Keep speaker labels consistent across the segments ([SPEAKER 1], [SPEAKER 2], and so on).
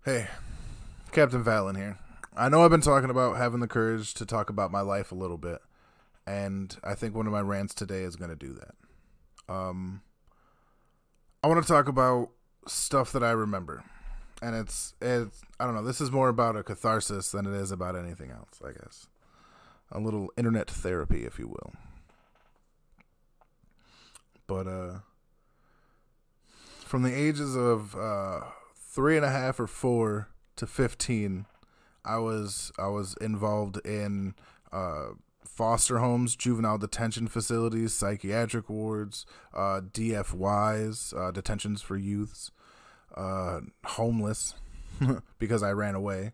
[SPEAKER 1] Hey, Captain Fallon here. I know I've been talking about having the courage to talk about my life a little bit, and I think one of my rants today is going to do that. Um, I want to talk about stuff that I remember, and it's I don't know. This is more about a catharsis than it is about anything else. I guess a little internet therapy, if you will. But from the ages of 3.5 or 4 to 15, I was involved in foster homes, juvenile detention facilities, psychiatric wards, DFYs, detentions for youths, homeless because I ran away.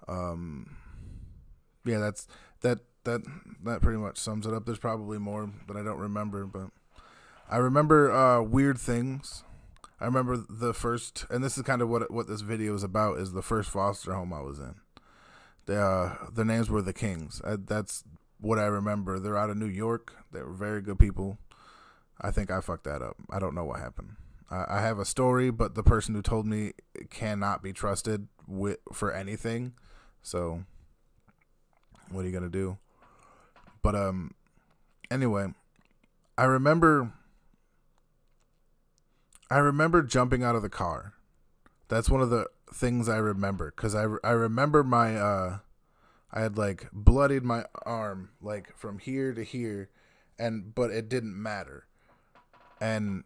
[SPEAKER 1] Um, yeah, that pretty much sums it up. There's probably more that I don't remember, but I remember weird things. I remember the first, and this is kind of what this video is about. Is the first foster home I was in. Their names were the Kings. That's what I remember. They're out of New York. They were very good people. I think I fucked that up. I don't know what happened. I have a story, but the person who told me cannot be trusted for anything. So, what are you gonna do? But anyway, I remember I remember jumping out of the car. That's one of the things I remember because I remember I had like bloodied my arm like from here to here, and but it didn't matter, and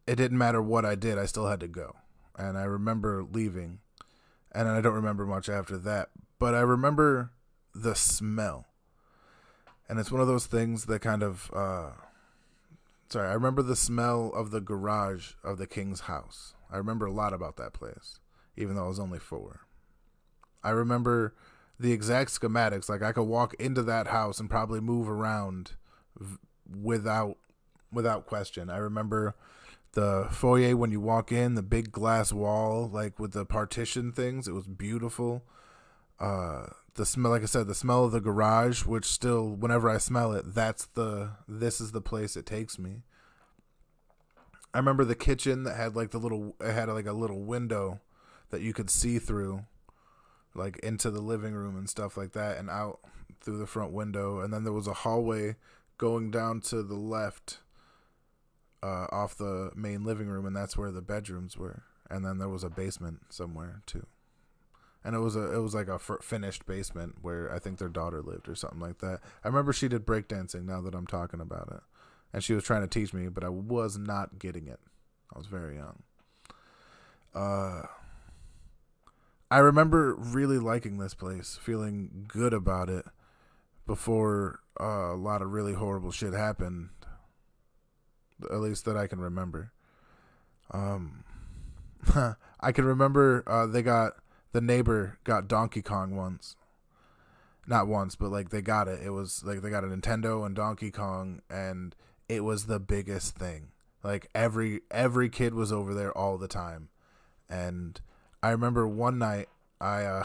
[SPEAKER 1] it didn't matter what I did. I still had to go, and I remember leaving, and I don't remember much after that. But I remember the smell, and it's one of those things that kind of sorry. I remember the smell of the garage of the King's house. I remember a lot about that place, even though I was only 4. I remember the exact schematics. Like I could walk into that house and probably move around without question. I remember the foyer when you walk in, the big glass wall, like with the partition things. It was beautiful. The smell, like I said, the smell of the garage, which still, whenever I smell it, this is the place it takes me. I remember the kitchen that had like it had like a little window that you could see through, like into the living room and stuff like that, and out through the front window. And then there was a hallway going down to the left, off the main living room, and that's where the bedrooms were. And then there was a basement somewhere too, and it was like a finished basement where I think their daughter lived or something like that. I remember she did breakdancing. Now that I'm talking about it, and she was trying to teach me, but I was not getting it. I was very young. Uh, I remember really liking this place, feeling good about it before a lot of really horrible shit happened. At least that I can remember. Um, I can remember the neighbor got Donkey Kong once. Not once, but like they got it. It was like they got a Nintendo and Donkey Kong, and it was the biggest thing. Like every kid was over there all the time, and I remember one night I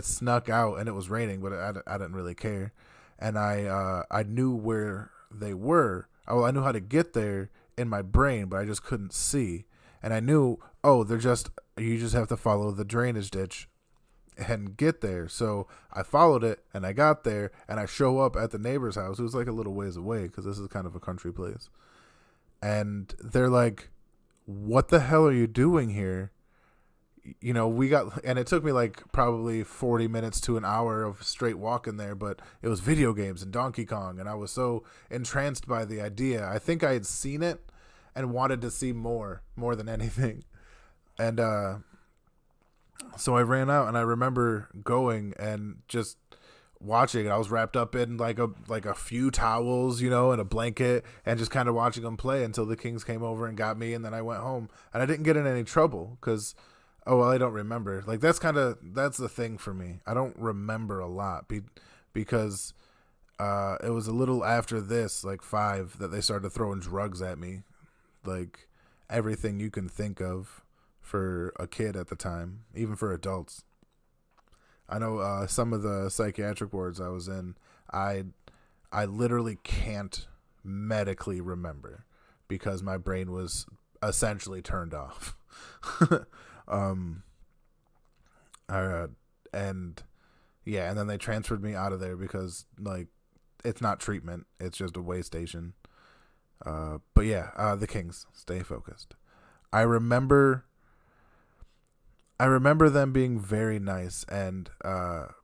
[SPEAKER 1] snuck out and it was raining, but I didn't really care, and I knew where they were. I knew how to get there in my brain, but I just couldn't see, and I knew, oh, you just have to follow the drainage ditch and get there. So I followed it and I got there and I show up at the neighbor's house. It was like a little ways away because this is kind of a country place, and they're like, "What the hell are you doing here?" We got, and it took me like probably 40 minutes to an hour of straight walking there, but it was video games and Donkey Kong, and I was so entranced by the idea. I think I had seen it and wanted to see more than anything. And so I ran out, and I remember going and just watching. I was wrapped up in like a few towels, and a blanket, and just kind of watching them play until the Kings came over and got me, and then I went home, and I didn't get in any trouble because, oh well, I don't remember. Like that's the thing for me. I don't remember a lot because it was a little after this, like 5, that they started throwing drugs at me, like everything you can think of for a kid at the time, even for adults. I know some of the psychiatric wards I was in, I I literally can't medically remember because my brain was essentially turned off. um, Uh, and yeah, and then they transferred me out of there because like it's not treatment; it's just a way station. But yeah, the Kings, stay focused. I remember, I remember them being very nice and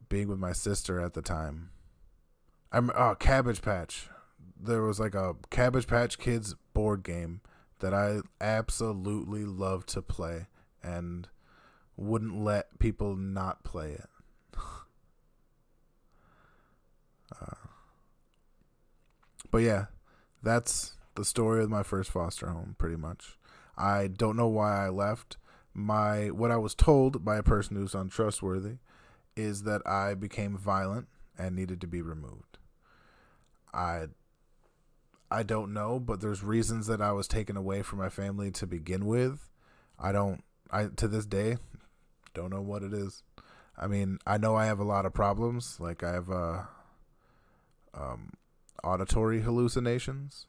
[SPEAKER 1] being with my sister at the time. Cabbage Patch. There was like a Cabbage Patch Kids board game that I absolutely loved to play and wouldn't let people not play it. But yeah, that's the story of my first foster home, pretty much. I don't know why I left. What I was told by a person who's untrustworthy is that I became violent and needed to be removed. I I don't know, but there's reasons that I was taken away from my family to begin with. I to this day don't know what it is. I mean, I know I have a lot of problems. Like I have um, auditory hallucinations.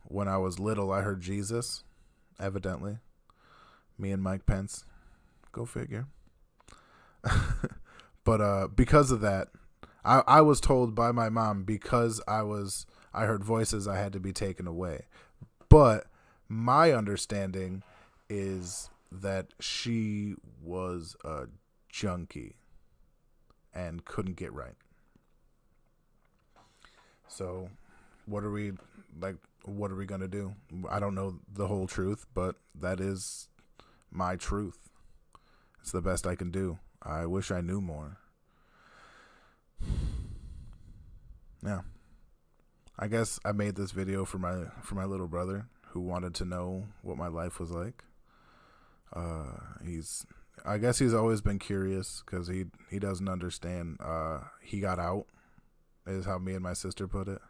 [SPEAKER 1] When I was little, I heard Jesus. Evidently, me and Mike Pence, go figure. But because of that, I was told by my mom because I heard voices, I had to be taken away. But my understanding is that she was a junkie and couldn't get right. So, what are we like? What are we gonna do? I don't know the whole truth, but that is my truth. It's the best I can do. I wish I knew more. Yeah. I guess I made this video for my little brother who wanted to know what my life was like. I guess he's always been curious because he doesn't understand. He got out, is how me and my sister put it.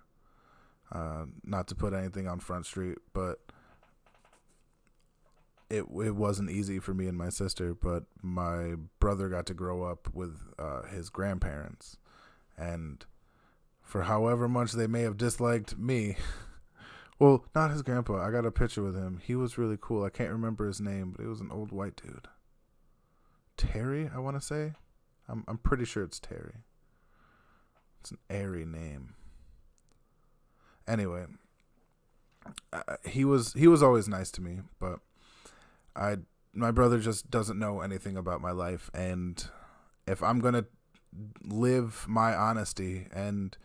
[SPEAKER 1] Not to put anything on Front Street, but it wasn't easy for me and my sister. But my brother got to grow up with his grandparents, and for however much they may have disliked me. Well, not his grandpa. I got a picture with him. He was really cool. I can't remember his name, but he was an old white dude. Terry, I want to say. I'm pretty sure it's Terry. It's an airy name. Anyway, he was always nice to me, but my brother just doesn't know anything about my life, and if I'm gonna live my honesty and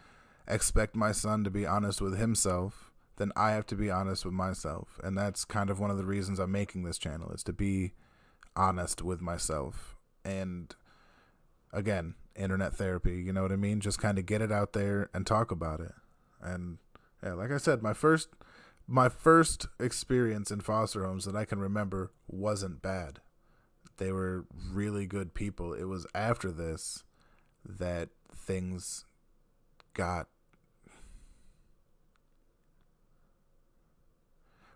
[SPEAKER 1] expect my son to be honest with himself, then I have to be honest with myself. And that's kind of one of the reasons I'm making this channel, is to be honest with myself. And again, internet therapy, you know what I mean? Just kind of get it out there and talk about it. And yeah, like I said, my first experience in foster homes that I can remember wasn't bad. They were really good people. It was after this that things got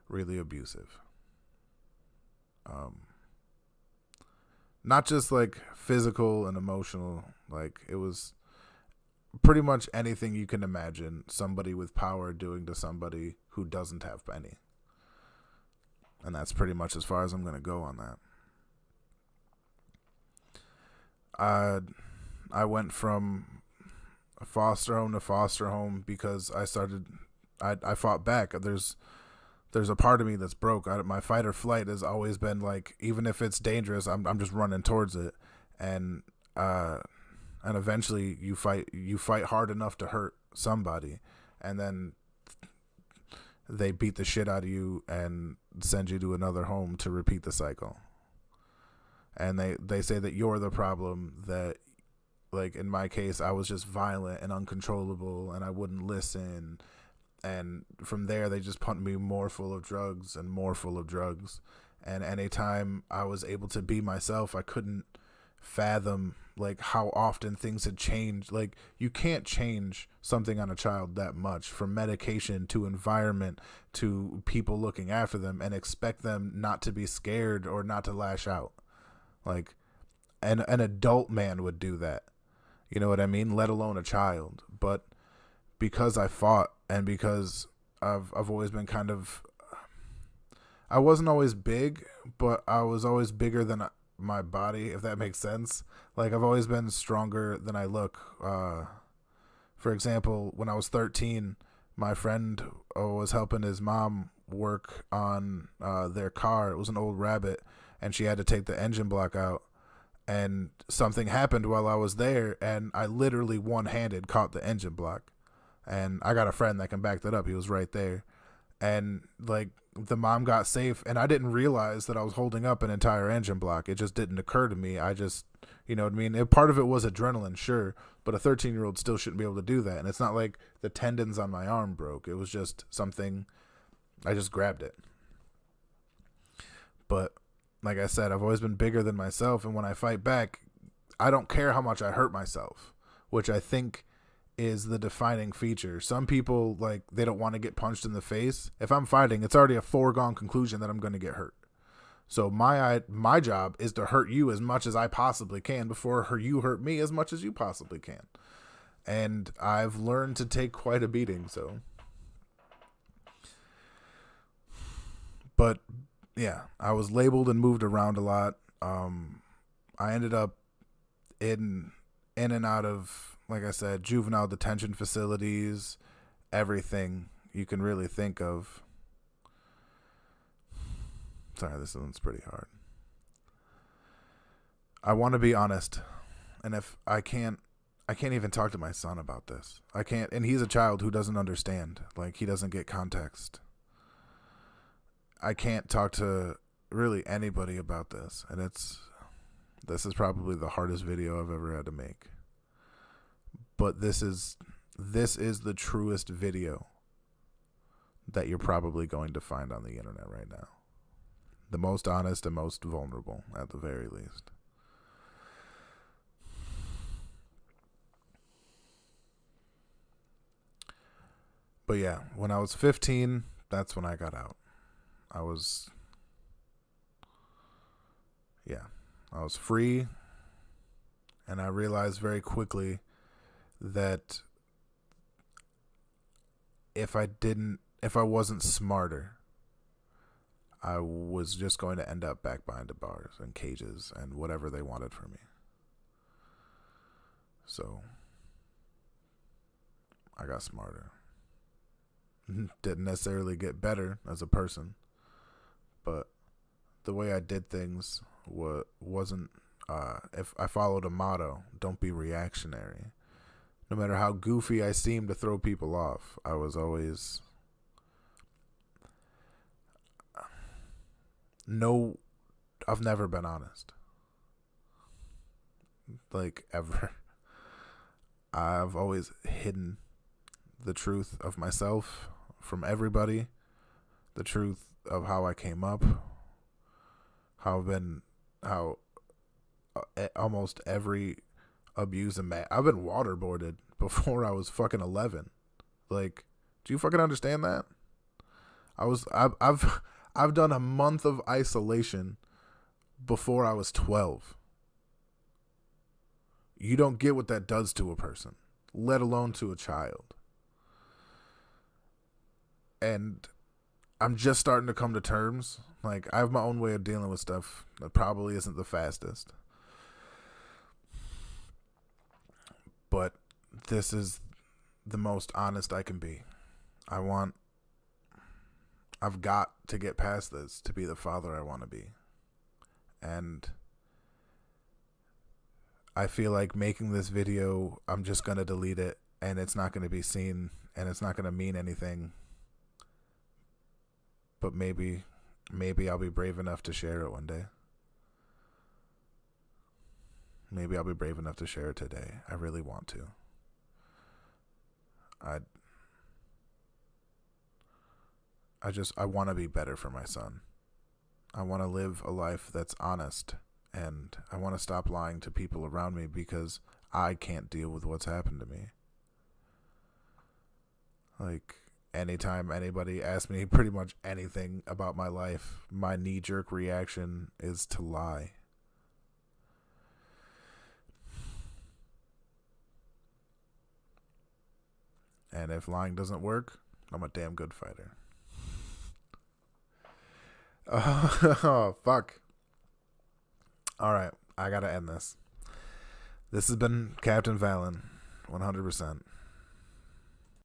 [SPEAKER 1] really abusive. Not just like physical and emotional, like it was pretty much anything you can imagine somebody with power doing to somebody who doesn't have any. And that's pretty much as far as I'm going to go on that. I went from a foster home to foster home because I fought back. There's a part of me that's broke. My fight or flight has always been like, even if it's dangerous, I'm just running towards it. And eventually you fight hard enough to hurt somebody, and then they beat the shit out of you and send you to another home to repeat the cycle. And they say that you're the problem, that like in my case, I was just violent and uncontrollable and I wouldn't listen. And from there, they just pumped me more full of drugs and more full of drugs. And anytime I was able to be myself, I couldn't fathom like how often things had changed. Like you can't change something on a child that much, from medication to environment to people looking after them, and expect them not to be scared or not to lash out. Like an adult man would do that. You know what I mean? Let alone a child. But because I fought, and because I've always been I wasn't always big, but I was always bigger than my body, if that makes sense. Like, I've always been stronger than I look. For example, when I was 13, my friend was helping his mom work on their car. It was an old Rabbit, and she had to take the engine block out. And something happened while I was there, and I literally one-handed caught the engine block. And I got a friend that can back that up. He was right there. And, like, the mom got safe, and I didn't realize that I was holding up an entire engine block. It just didn't occur to me. I just, you know what I mean? Part of it was adrenaline, sure, but a 13-year-old still shouldn't be able to do that. And it's not like the tendons on my arm broke. It was just something, I just grabbed it. But like I said, I've always been bigger than myself, and when I fight back, I don't care how much I hurt myself, which I think is the defining feature. Some people, like, they don't want to get punched in the face. If I'm fighting, it's already a foregone conclusion that I'm going to get hurt. So my job is to hurt you as much as I possibly can before you hurt me as much as you possibly can. And I've learned to take quite a beating, so. But yeah, I was labeled and moved around a lot. I ended up in and out of, like I said, juvenile detention facilities, everything you can really think of. Sorry, this one's pretty hard. I want to be honest, and if I can't even talk to my son about this. I can't, and he's a child who doesn't understand. Like, he doesn't get context. I can't talk to really anybody about this, and this is probably the hardest video I've ever had to make. But this is the truest video that you're probably going to find on the internet right now. The most honest and most vulnerable, at the very least. But yeah, when I was 15, that's when I got out. I was free, and I realized very quickly that if I wasn't smarter, I was just going to end up back behind the bars and cages and whatever they wanted from me. So I got smarter. Didn't necessarily get better as a person, but the way I did things wasn't, if I followed a motto, don't be reactionary. No matter how goofy I seemed to throw people off, I was always, I've never been honest. Like, ever. I've always hidden the truth of myself from everybody, the truth of how I came up, how almost every abuse and I've been waterboarded before I was fucking 11. Like, do you fucking understand that? I've done a month of isolation before I was 12. You don't get what that does to a person, let alone to a child. And I'm just starting to come to terms. Like, I have my own way of dealing with stuff that probably isn't the fastest. But this is the most honest I can be. I've got to get past this to be the father I want to be. And I feel like making this video, I'm just going to delete it, and it's not going to be seen, and it's not going to mean anything. But maybe I'll be brave enough to share it one day. Maybe I'll be brave enough to share it today. I really want to. I want to be better for my son. I want to live a life that's honest, and I want to stop lying to people around me because I can't deal with what's happened to me. Like, anytime anybody asks me pretty much anything about my life, my knee-jerk reaction is to lie. And if lying doesn't work, I'm a damn good fighter. Oh, fuck. All right, I gotta end this. This has been Captain Valen, 100%.